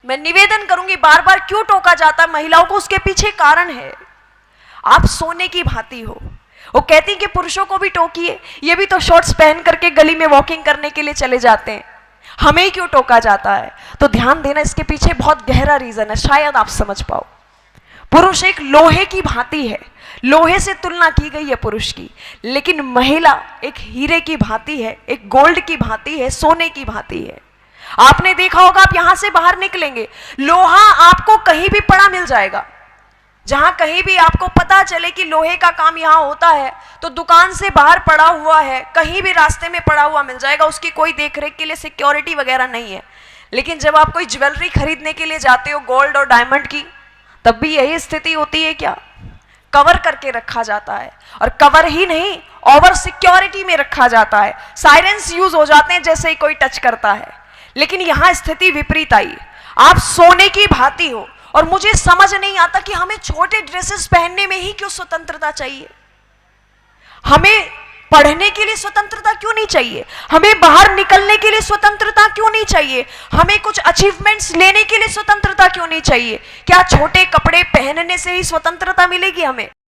मैं निवेदन करूंगी, बार बार क्यों टोका जाता है महिलाओं को, उसके पीछे कारण है। आप सोने की भांति हो। वो कहती कि पुरुषों को भी टोकिए, ये भी तो शॉर्ट्स पहन करके गली में वॉकिंग करने के लिए चले जाते हैं, हमें क्यों टोका जाता है? तो ध्यान देना, इसके पीछे बहुत गहरा रीजन है, शायद आप समझ पाओ। पुरुष एक लोहे की भांति है, लोहे से तुलना की गई है पुरुष की, लेकिन महिला एक हीरे की भांति है, एक गोल्ड की भांति है, सोने की भांति है। आपने देखा होगा, आप यहां से बाहर निकलेंगे, लोहा आपको कहीं भी पड़ा मिल जाएगा। जहां कहीं भी आपको पता चले कि लोहे का काम यहां होता है, तो दुकान से बाहर पड़ा हुआ है, कहीं भी रास्ते में पड़ा हुआ मिल जाएगा, उसकी कोई देखरेख के लिए सिक्योरिटी वगैरह नहीं है। लेकिन जब आप कोई ज्वेलरी खरीदने के लिए जाते हो, गोल्ड और डायमंड की, तब भी यही स्थिति होती है क्या? कवर करके रखा जाता है, और कवर ही नहीं, ओवर सिक्योरिटी में रखा जाता है। साइरेंस यूज हो जाते हैं जैसे ही कोई टच करता है। लेकिन यहां स्थिति विपरीत आई, आप सोने की भांति हो। और मुझे समझ नहीं आता कि हमें छोटे ड्रेसेस पहनने में ही क्यों स्वतंत्रता चाहिए? हमें पढ़ने के लिए स्वतंत्रता क्यों नहीं चाहिए? हमें बाहर निकलने के लिए स्वतंत्रता क्यों नहीं चाहिए? हमें कुछ अचीवमेंट्स लेने के लिए स्वतंत्रता क्यों नहीं चाहिए? क्या छोटे कपड़े पहनने से ही स्वतंत्रता मिलेगी हमें?